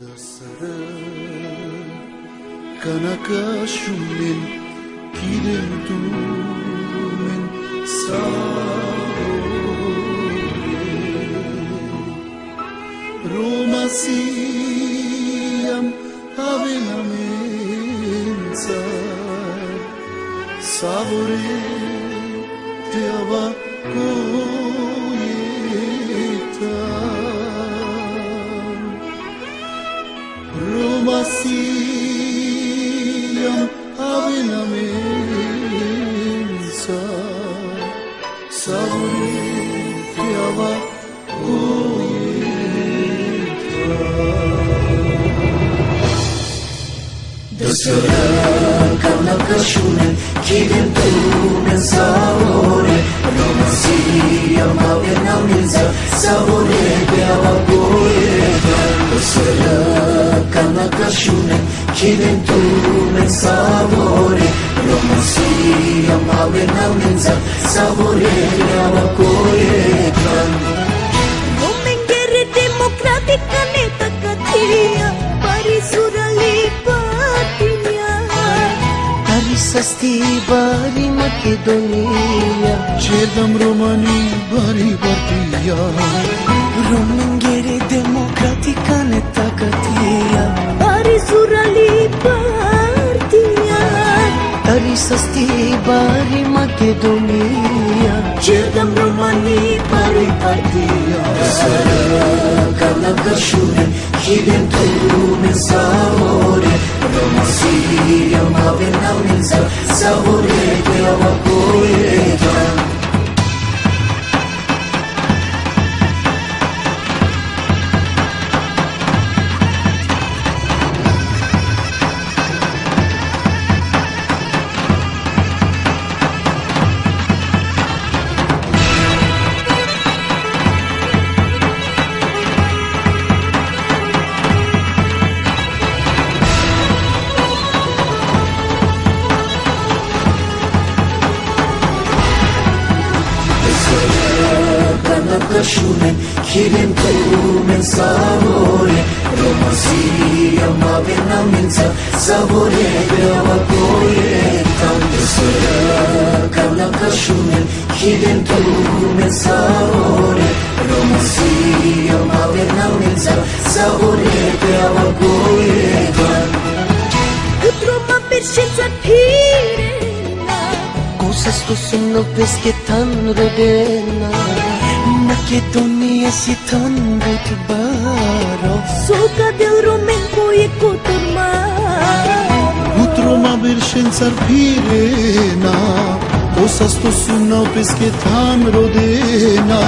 Dasara kanakashumin kidentumen saore Romasiyam avenamenza saore te ava Romasiyam avenamenza saore te ava Dasara kanakashumen kidentumen saore Romasiyam avenamenza saore te ava Dasara kanakashunen kidentumen saore Romasiyam avenamenza saore te ava Romengere democratica neta katia Parisurali patinya Arisasti bari Makedonia Cerdam Romani bari partia Romengere democratica neta katia Parisurali patinya Arisasti bari Makedonia Cerdam Romani bari partia Dasara kanakashunen kidentumen saore Romasiyam avenamenza saore te ava Kanakashunen kidentumen saore Romasiyam avenamenza saore te ava Dasara kanakashunen kidentumen saore Romasiyam avenamenza saore te ava Utroma perscenza pirena Cosas tu sono ves que tan rodena Makedonia si tan butbaro Soca del Romenco e Cotormar Utroma Bershențar pirena Cosas to sunau pesche tan rodena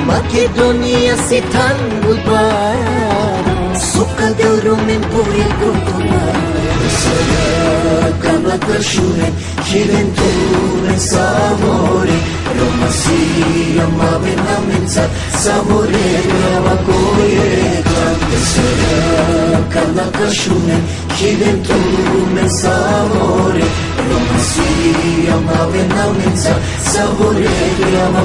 Makedonia si tan butbaro Soca del Romenco e Cotormar Dasara kanakashunen kidentumen saore Romasiyam avenamenza saore te ava Dasara kanakashunen kidentumen saore Romasiyam avenamenza saore te ava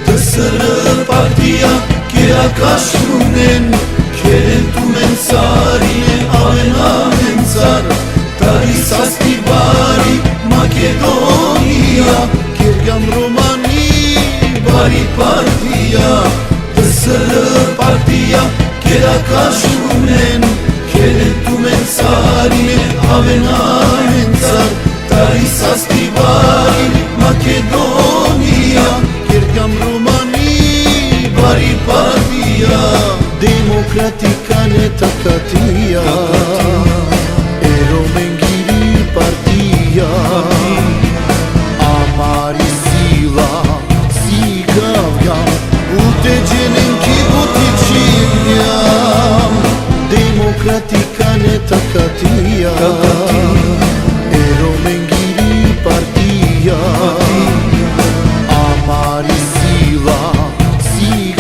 Dasara partia kirakashunen kidentumen sarine avenamenzar Tarisasti bari Makedonia Kirgam Romani bari partia Dasara partia kirakashunen kidentumen sarine avenamenzar Tarisasti bari Makedonia Kirgam Romani bari partia Democratica neta katia Romengiri partia Amari sila sigavjam Uteđenen kibutičinjam Democratica neta katia Romengiri partia Amari sila sigavjam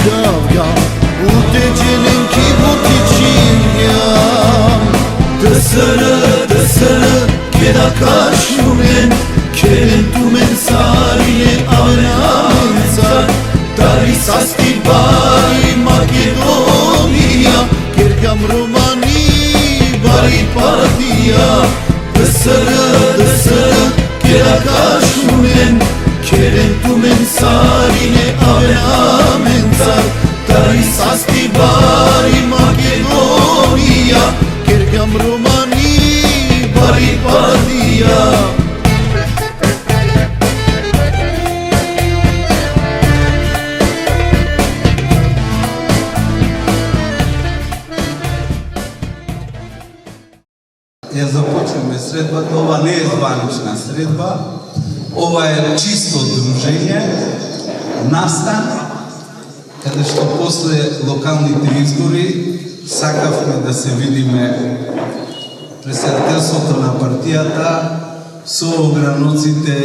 la casciumen Keren tu mensarine avenanza Dari sasti bari Makedonia Kerkam Romani bari partia Dısırı kera casciumen Keren tu mensarine avenanza Dari sasti bari Makedonia Kerkam Romani bari partia Ја започнеме средбата, ова не е званична средба, ова е чисто дружење, настан, каде што после локалните избори сакавме да се видиме председателството на партијата со ограноците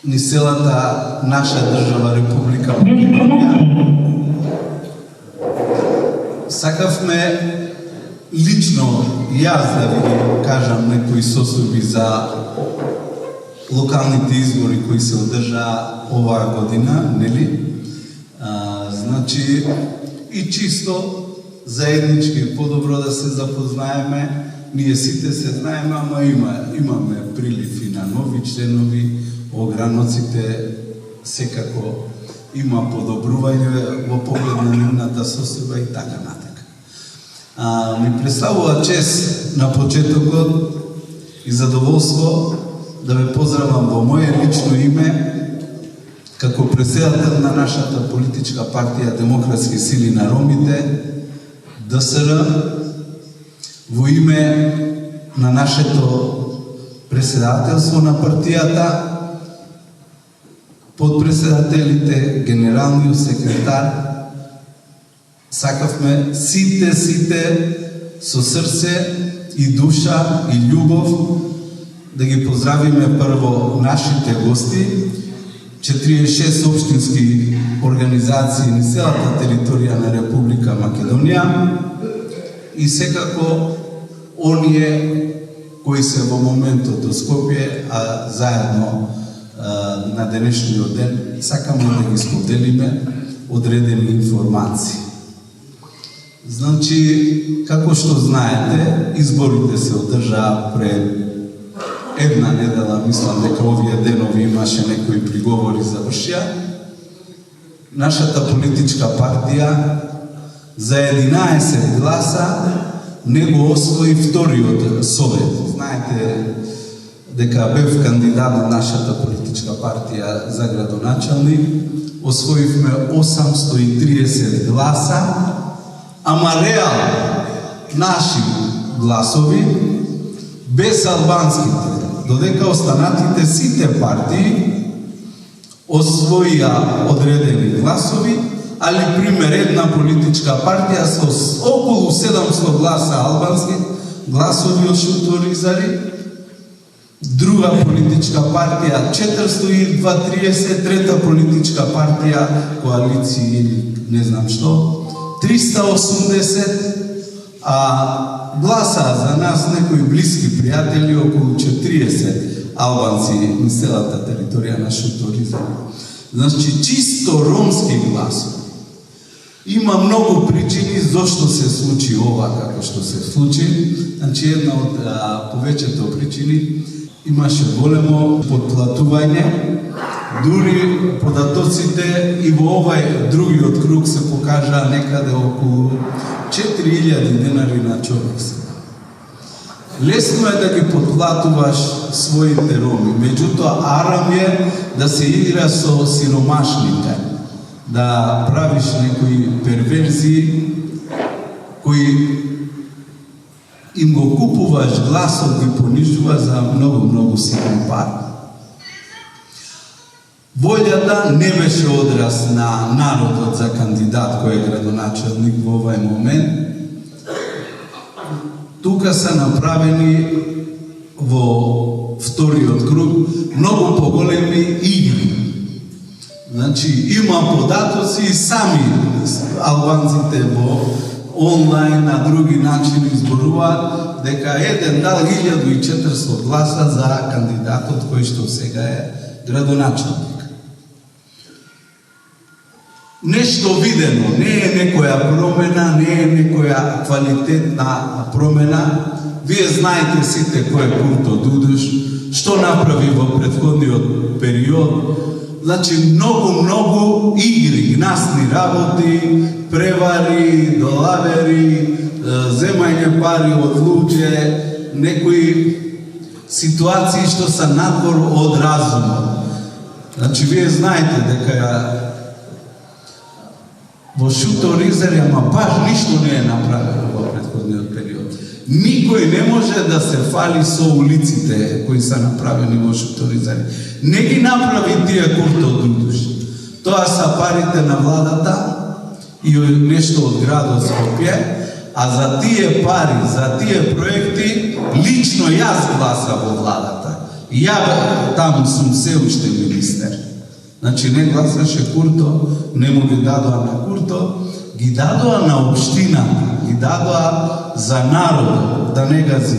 ни целата наша држава Република Македонија. Сакавме лично јас да ви кажам некои состојби за локалните избори кои се одржаа оваа година, нели? Значи, и чисто заеднички подобро да се запознаеме, ние сите се знаеме, ама имаме прилив и на нови членови, ограноците секако има подобрување во поглед на нивната состојба и така натаму. Ми представува чест на почетокот и задоволство да ве поздравам во моје лично име како председател на нашата политичка партија Демократски сили на ромите, ДСР, во име на нашето председателство на партијата, подпредседателите, генералниот секретар, сакавме сите со срце и душа и љубов да ги поздравиме прво нашите гости, 46 општински организации на целата територија на Република Македонија и секако оние кои се во моментот до Скопје, а заедно на денешниот ден сакаме да ги споделиме одредени информации. Значи, како што знаете, изборите се одржаа пред една недела, мислам дека овие денови имаше некои приговори завршија. Нашата политичка партија за 11 гласа не го освои вториот совет. Знаете дека бев кандидат на нашата политичка партија за градоначалник, освоивме 830 гласа, ама реално наши гласови без албанските, додека останатите сите партии освоија одредени гласови, али пример една политичка партија со околу 700 гласа албански гласови од Шуторизари, друга политичка партија 430, трета политичка партија, коалиција или не знам што, 380, а гласа за нас некои блиски пријатели околу 40 албанци на целата територија на Шуторизари. Значи, чисто ромски гласови. Има многу причини зошто се случи ова како што се случи. Значи, една од повеќето причини имаше големо подплатување, дури податоците и во овај другиот круг се покажаа некаде околу 4000 денари на човек. Лесно е да ги подплатуваш своите роми, меѓутоа арам е да се игра со сиромашните, да правиш некои перверзии кои им го купуваш гласот, ги понижува за многу ситни пари. Волјата не беше одраз на народот за кандидат кој е градоначелник во овај момент. Тука се направени во вториот круг многу поголеми игри. Значи, има податоци и сами албанците во онлайн, на други начини изборуваат дека еден дал 1400 гласа за кандидатот кој што сега е градоначелник. Нешто видено, не е некоја промена, не е некоја квалитетна промена. Вие знаете сите кој е Курто Дудуш, што направи во претходниот период. Значи, многу игри, гнасни работи, превари, долавери, земање пари од луѓе, некои ситуации што се надвор од разумот. Значи, вие знаете дека во Шутор Изари, ама баш ништо не е направено во претходниот период. Никој не може да се фали со улиците кои се направени во Шутор Изари. Не ги направи тие Курто Дудуш. Тоа са парите на владата и нешто од градот Скопје, а за тие пари, за тие проекти, лично јас гласа во владата. Ја таму сум се уште министер. Значи не гласаше Курто, не му ги дадоа на Курто, ги дадоа на општината, ги дадоа за народот, да не гази.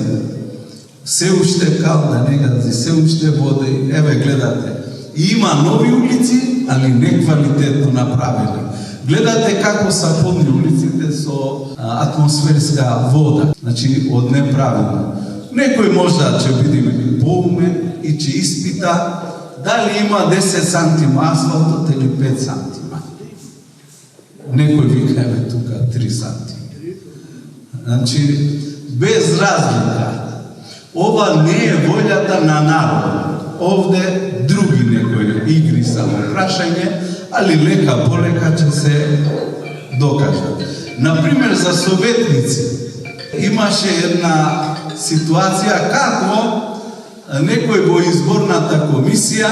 Се уште кал, да не гази, се уште води, еве гледате. Има нови улици, али не квалитетно направени. Гледате како са полни улиците со атмосферска вода, значи од неправилно. Некој можда ќе биде поумен и ќе испита дали има 10 сантима асфалтот или 5 сантима. Некој вика еве тука 3 сантима. Значи, без разлика. Ова не е волјата на народот. Овде други некои игри са во прашање, али лека полека ќе се докажат. Например, за советници имаше една ситуација како некој во изборната комисија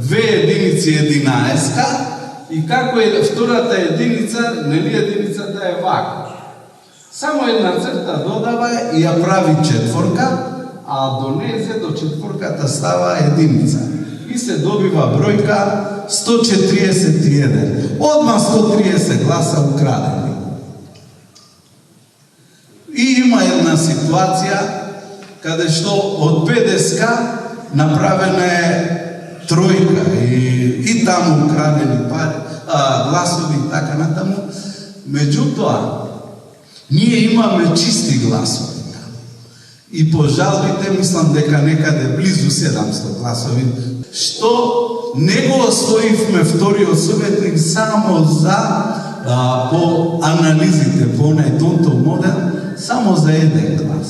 2 единици 11 и како е втората единица, нели единицата е вака. Само една црта додава и ја прави четворка, а до незе до четворката става единица. И се добива бројка 141. Одма 130 гласа украдени. И има една ситуација каде што од 50 направена е тројка и таму украдени пари, гласови и така натаму. Меѓутоа, ние имаме чисти гласови. И по жалбите, мислам дека некаде близу 700 гласови, што не го освоивме вториот советник само за, по анализите, по онај тонто модел, само за еден глас.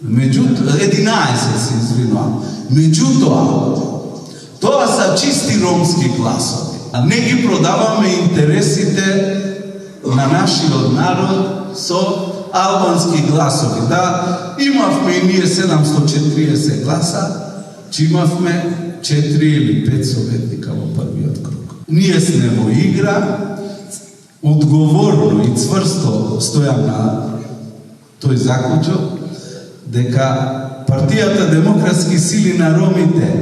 11 се извинувам. Меѓутоа, тоа са чисти ромски гласови. Не ги продаваме интересите на нашиот народ со албански гласови. Да, имавме и ние 740 гласа, че имавме 4 или 5 советника во првиот круг. Ние сме во игра, одговорно и цврсто стојам на тој заклучок, дека партијата Демократски сили на ромите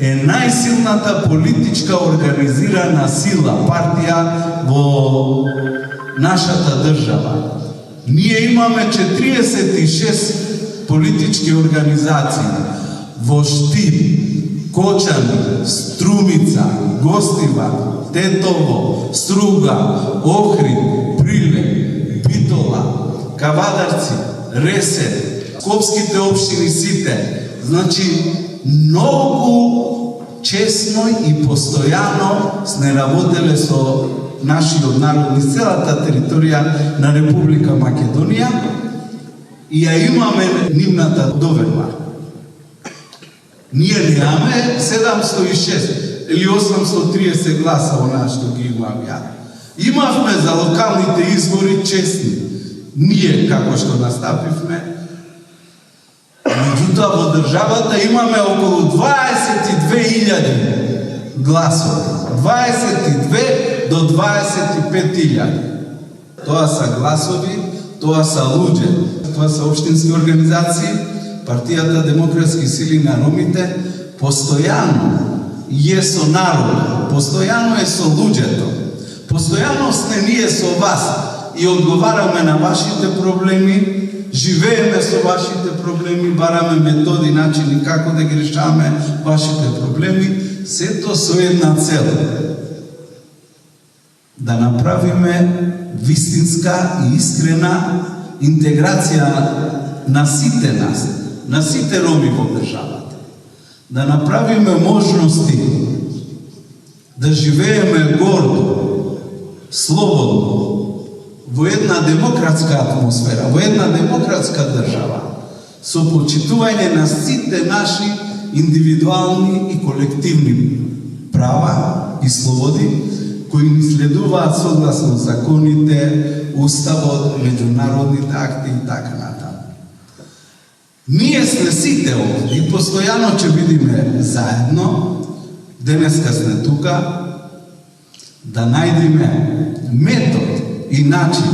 е најсилната политичка организирана сила, партија во нашата држава. Ние имаме 46 политички организации во Штип, Кочани, Струмица, Гостивар, Тетово, Струга, Охрид, Прилеп, Битола, Кавадарци, Ресе, Скопските општини сите. Значи, многу чесно и постојано сме работеле со нашиот народ и целата територија на Република Македонија и ја имаме нивната доверба. Ние немаме 706 или 830 гласа онаа што ги имам ја. Имавме за локалните избори честни. Ние, како што настапивме, меѓутоа во државата имаме околу 22.000 гласови. 22 до 25.000. Тоа са гласови, тоа са луѓе, тоа са општински организации. Партијата Демократски сили на ромите постојано е со народот, постојано е со луѓето, постојано сме ние со вас. и одговараме на вашите проблеми, живееме со вашите проблеми, бараме методи, начини како да ги решаваме вашите проблеми, сето со една цел. Да направиме вистинска и искрена интеграција на сите нас, на сите роми во државата. Да направиме можности да живееме гордо, слободно, во една демократска атмосфера, во една демократска држава, со почитување на сите наши индивидуални и колективни права и слободи, кои ни следуваат согласно законите, уставот, меѓународните акти и така натаму. Ние сме сите овде и постојано ќе бидеме заедно. Денеска сме тука да најдеме метод и начин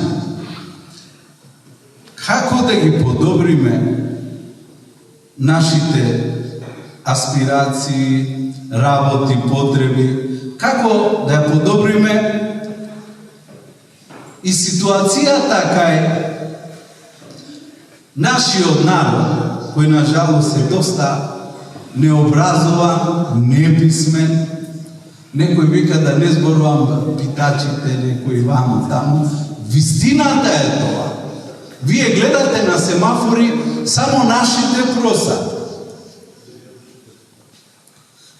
како да ги подобриме нашите аспирации, работи, потреби, како да ја подобриме и ситуацијата кај нашиот народ, кој на жалост е доста необразован, неписмен. Некој вика да не зборувам питачите, некој ваму таму. Вистината е тоа. Вие гледате на семафори само нашите просади.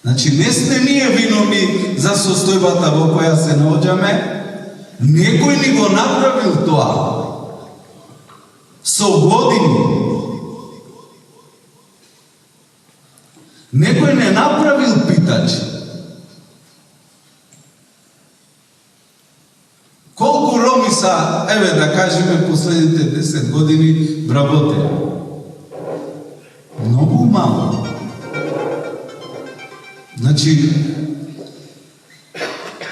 Значи, не сме ние виновни за состојбата во која се наоѓаме, некој ни го направил тоа. Со години. Некој не направил питачи. Колку роми са, еве да кажеме, последните 10 години вработени? Многу мало. Значи,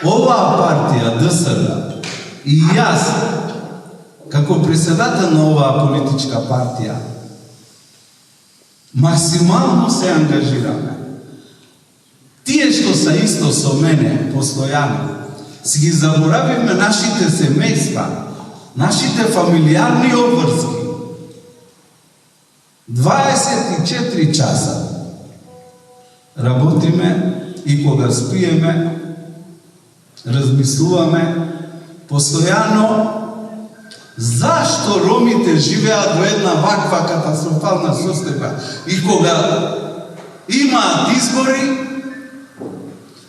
оваа партија, ДСР, и јас, како председател на оваа политичка партија, максимално се ангажираме. Тие што са исто со мене, постојано, си ги заборавивме нашите семејства, нашите фамилиарни обврски. 24 часа работиме и кога спиеме, размислуваме постојано зашто ромите живеат во една ваква катастрофална состојба и кога имаат избори,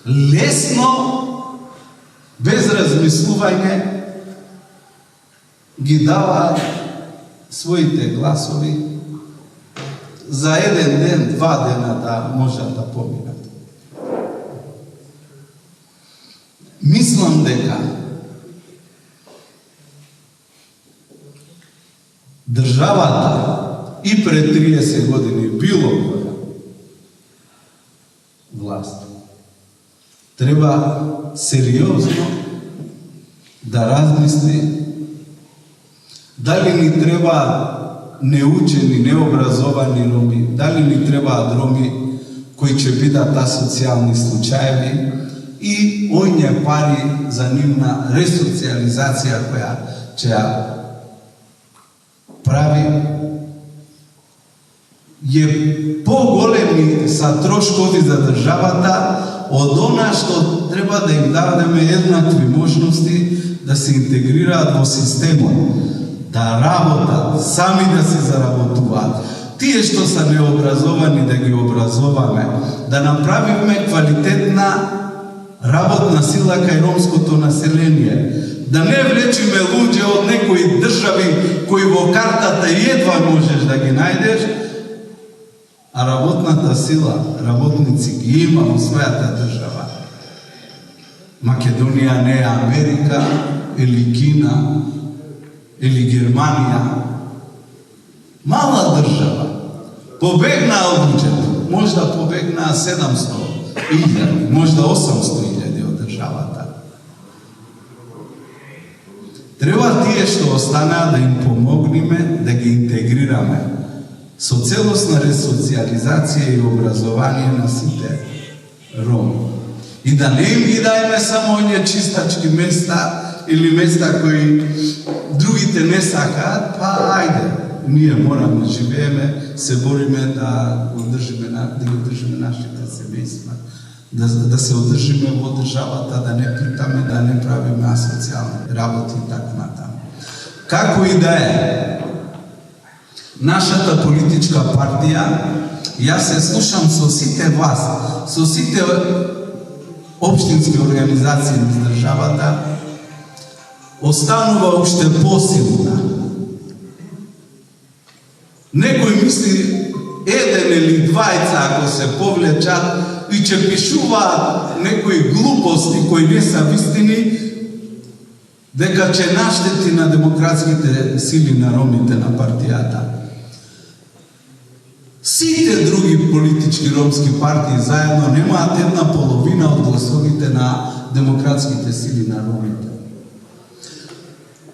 лесно, без размислување, ги даваат своите гласови за еден ден, 2 дена да можат да поминат. Мислам дека државата и пред 30 години било која власт треба сериозно да размисли дали ни треба неучени, необразовани роми, дали ни требаат роми кои ќе бидат асоцијални случаеви и оние пари за нивна ресоциализација која ќе ја прави, е поголеми са трошкови за државата од она што треба да им дадеме еднакви можности да се интегрираат во системот, да работат, сами да се заработуваат. Тие што са необразовани да ги образоваме, да направиме квалитетна работна сила кај ромското население, да не влечиме луѓе од некои држави кои во картата едва можеш да ги најдеш, а работната сила, работници ги има во својата држава. Македонија не е Америка, или Кина, или Германија. Мала држава. Побегнаа луѓето. Можда побегнаа 700.000, можда 800.000 од државата. Треба тие што останаа да им помогнеме, да ги интегрираме со целосна ресоциализација и образование на сите роми. И да не им ги даеме само оние чистачки места или места кои другите не сакаат, па ајде, ние мораме да живееме, се бориме да ги одржиме нашите семејства, да се одржиме во државата, да не питаме, да не правиме асоцијални работи и така натаму. Како и да е, нашата политичка партија, јас се слушам со сите вас, со сите општински организации на државата, останува уште посилна. Некој мисли еден или двајца ако се повлечат и че пишуваат некои глупости кои не са вистини, дека че наштети на демократските сили на ромите на партијата. Сите други политички ромски партии заедно немаат една половина од гласовите на демократските сили на ромите.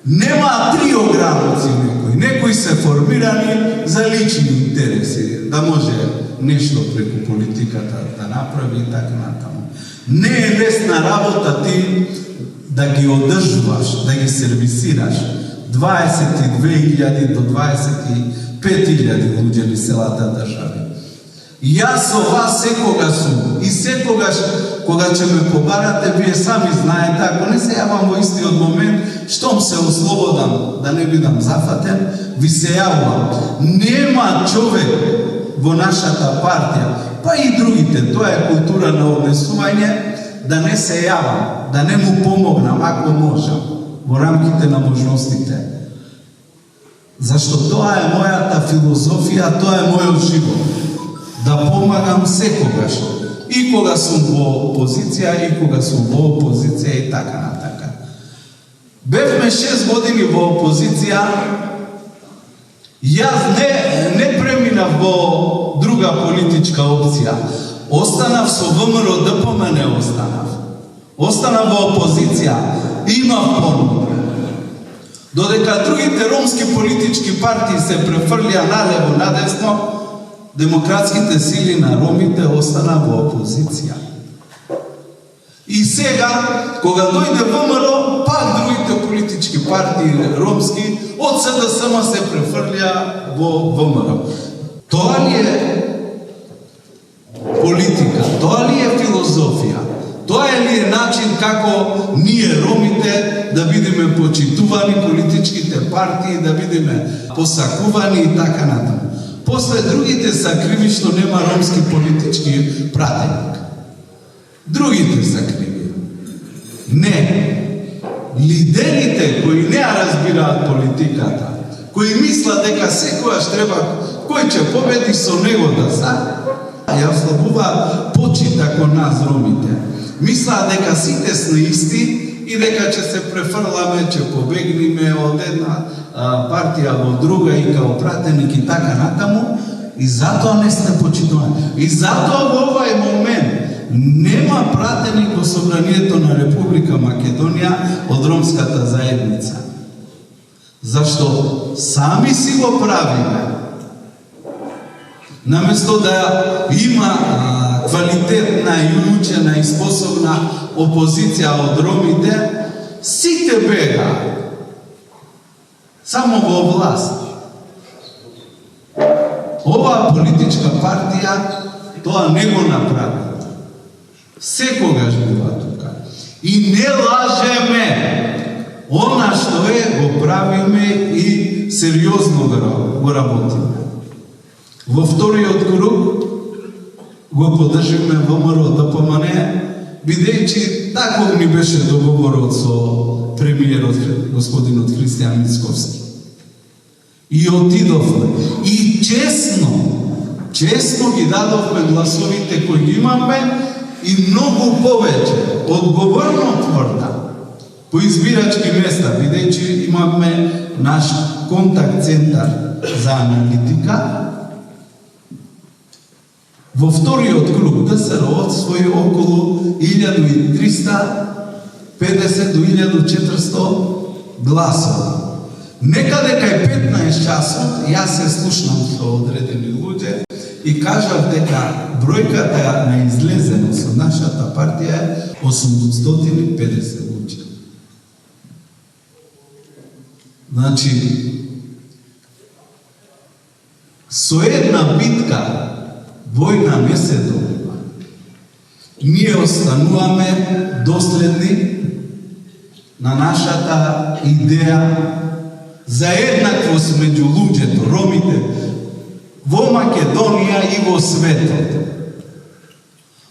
Нема триограмоци некои се формирани за лични интереси, да може нешто преку политиката да направи и така натаму. Не е лесна работа ти да ги одржуваш, да ги сервисираш 22.000 до 25.000 луѓе ни селата држави. Јас со вас секогаш сум и секогаш кога ќе ме побарате, вие сами знаете, ако не се јавам во истиот момент, штом се ослободам да не бидам зафатен, ви се јавувам. Нема човек во нашата партија, па и другите, тоа е култура на однесување, да не се јавам, да не му помогнам, ако можам, во рамките на можностите. Зашто тоа е мојата филозофија, тоа е мојот живот. Да помагам секогаш. И кога сум во опозиција, и кога сум во опозиција и така натака. Бевме 6 години во опозиција, јас не преминав во друга политичка опција. Останав со ВМРО ДПМН останав. Останав во опозиција, имав понуда. Додека другите ромски политички партии се префрлија налево надесно, демократските сили на ромите остана во опозиција. И сега, кога дојде ВМРО, пак другите политички партии ромски од СДСМ се префрлија во ВМРО. Тоа ли е политика? Тоа ли е филозофија? Тоа ли е начин како ние ромите да бидеме почитувани, политичките партии да бидеме посакувани и така натаму? После другите са кривишно, нема ромски политички пратеник. Другите са криви. Не. Лидерите кои не разбираат политиката, кои мислат дека секојаш треба кој ќе победи со него да са, ја слабуваат почита кон нас ромите. Мислаат дека сите сме исти и дека ќе се префрламе, ќе побегниме од една партија во друга и као пратеник и така натаму, и затоа не сме почитувани. И затоа во овај момент нема пратеник во Собранието на Република Македонија од ромската заедница. Зашто сами си го правиме. Наместо да има квалитетна и учена и способна опозиција од ромите, сите бега само во власт. Оваа политичка партија тоа не го направи. Секогаш бива тука. И не лажеме. Она што е, го правиме и сериозно го работиме. Во вториот круг го поддржиме ВМРО ДПМН, бидејќи таков ни беше договорот со премиерот господинот Христијан Мицковски. И отидовме. И честно ги дадовме гласовите кои ги имаме и многу повеќе, одговорно тврда, по избирачки места, бидејќи имаме наш контакт центар за аналитика. Во вториот круг ДСР освои околу 1350 до 1400 гласови. Некаде кај 15 часот јас се слушнам со одредени луѓе и кажав дека бројката на излезеност од нашата партија е 850 луѓе. Значи, со една битка војна не се добива. Ние остануваме доследни на нашата идеја за еднаквост меѓу луѓето, ромите, во Македонија и во светот.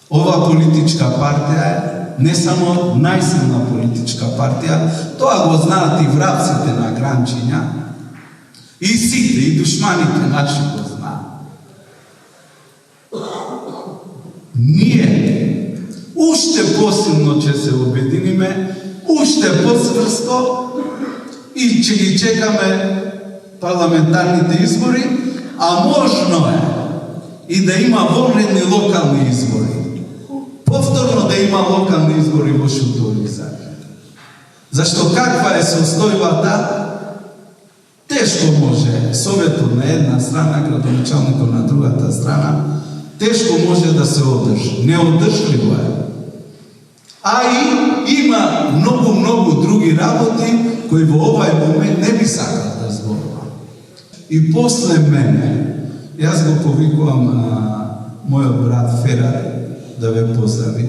Ова политичка партија е не само најсилна политичка партија, тоа го знаат и врабците на Гранчиња, и сите, и душманите наши го знаат. Ние уште посилно ќе се обединиме, уште посврсто и ќе ги чекаме парламентарните избори, а можно е и да има вонредни локални избори. Повторно да има локални избори во Шуторица. Зашто каква е состојбата? Тешко може советот на една страна, градоначалникот на другата страна, тешко може да се одржи. Неодржливо е. А и има многу други работи кои во овај момент не би сакал да зборувам. И после мене, јас го повикувам мојот брат Ферари да ве поздрави.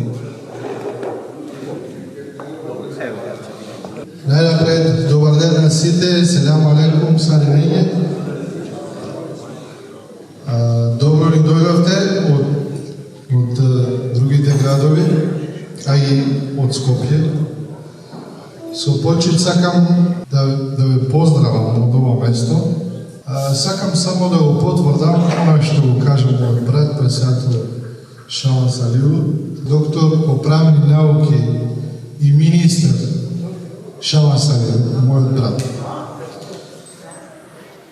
Најнапред, добар ден на сите, селам алейкум, сари веќе. Добро ли дојдовте од другите градови, а и од Скопје. Со почит сакам да ве поздравам од ова место. Сакам само да го потврдам оно што го кажа мојот брат, председател Шалан Салиу, доктор по правни науки и министр Шалан Салиу, мојот брат.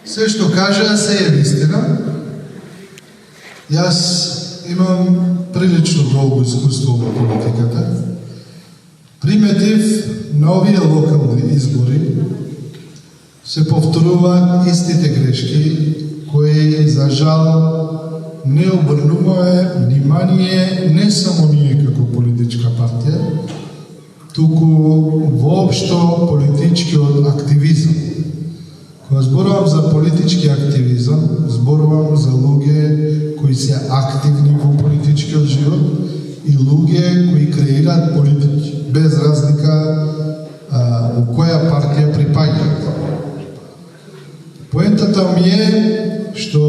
Се што кажа се е вистина. Јас имам прилично долго искуство во политиката. Приметив на овие локални избори се повторуваат истите грешки кои за жал не обрнуваме внимание не само ние како политичка партија, туку воопшто политичкиот активизам. Кога зборувам за политички активизам, зборувам за луѓе кои се активни во политичкиот живот и луѓе кои креираат политики, без разлика во која партија припаѓаат. Поентата ми е што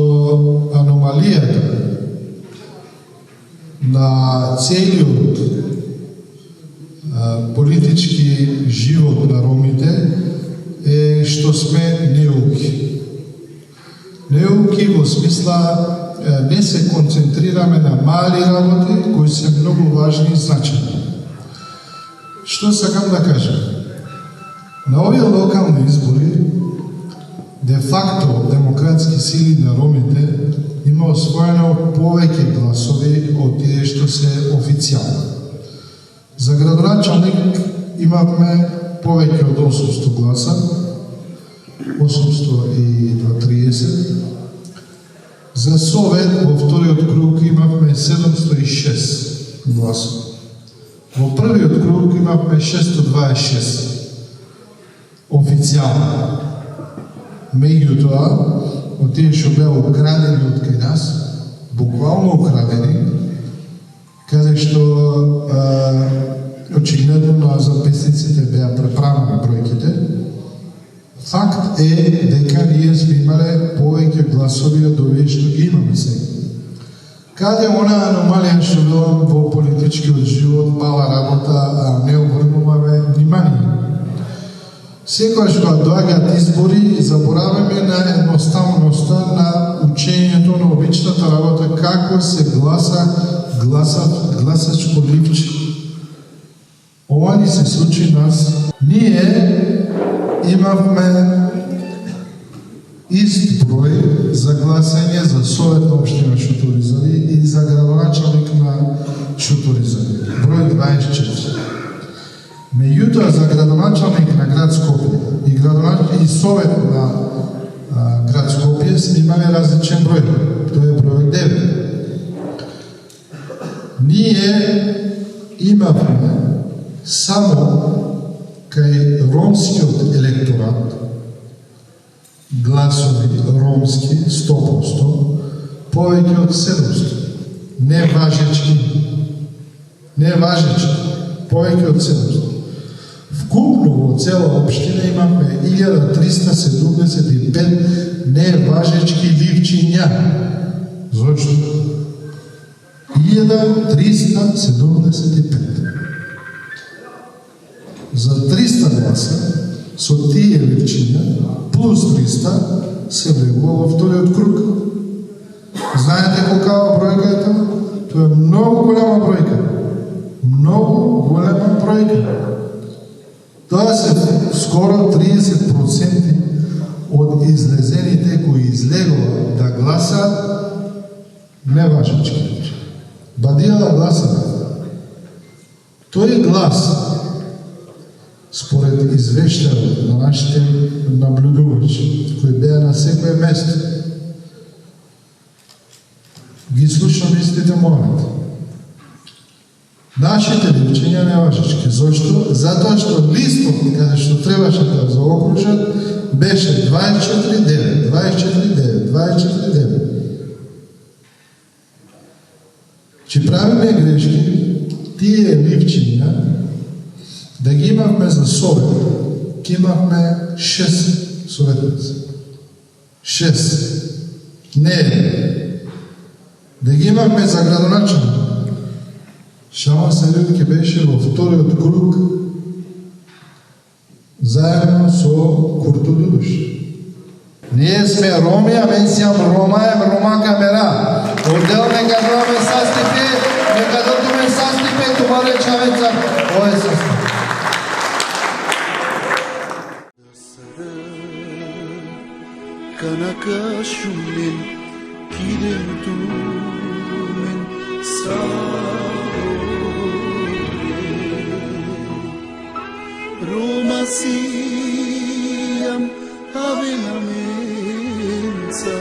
аномалијата на целиот политички живот на ромите е што сме неуки. Неуки во смисла не се концентрираме на мали работи кои се многу важни и значајни. Што сакам да кажам? На овие локални избори де факто демократски сили на ромите има освоено повеќе гласови од тие што се официјално. За градоначалник имавме повеќе од 800 гласа, 830. За совет во вториот круг имавме 706 гласови. Во првиот круг имавме 626 официјално. Меѓутоа, од тие што беа украдени од кај нас, буквално украдени, каде што очигледно на записниците беа преправени бројките, факт е дека ние сме имале повеќе гласови од овие што ги имаме сега. Каде она аномалија што велам во политичкиот живот, мала работа, а не обрнуваме внимание? Секогаш кога доаѓаат избори, забораваме на едноставноста на учењето на обичната работа, како се гласачко ливче. Ова ни се случи нас. Ние имавме ист број за гласање за совет на општина Шуторизари и за градоначалник на Шуторизари. Број 24. Меѓутоа за градоначалник на град Скопје и совет на град Скопје сме имали различен број. Тој е број 9. Ние имавме само кај ромскиот електорат гласови ромски 100%, повеќе од 700. Не важечки, повеќе од 700. Вкупно во цела општина имаме 1375 неважечки ливчиња. Зошто? 1375. За 300 гласа со тие ливчиња плюс 300 се влегува во вториот круг. Знаете колкава бројка е тоа? Тоа е многу голема бројка. Многу голема бројка. Тоа се скоро 30% од излезените кои излегува да гласат неважечки. Бадија да гласат. Тој глас, според извештајот на нашите наблюдувачи, кои беа на секое место, ги слушам истите момент. Нашите ливчиња неважечки. Зошто? Затоа што листот, каде што требаше да заокружат, беше 24-9, 24-9, 24-9. Че правиме грешки, тие ливчиња, да ги имавме за совет, ке имавме 6 советници. 6. Не. Да ги имавме за градоначалник. Шама Салют ке беше во вториот круг заедно со Курту Дудуш. Ние сме роми, а мен сјам рома, ромака мера. Одел нека доме састипе, нека дотуме састипе, тума речавеца, овој састипе. Kanakashumin kidentumen Romasiam avenamenza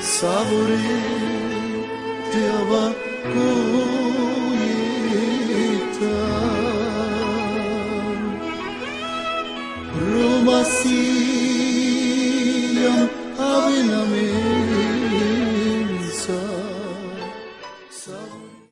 Savore te avacoyeta Romasiam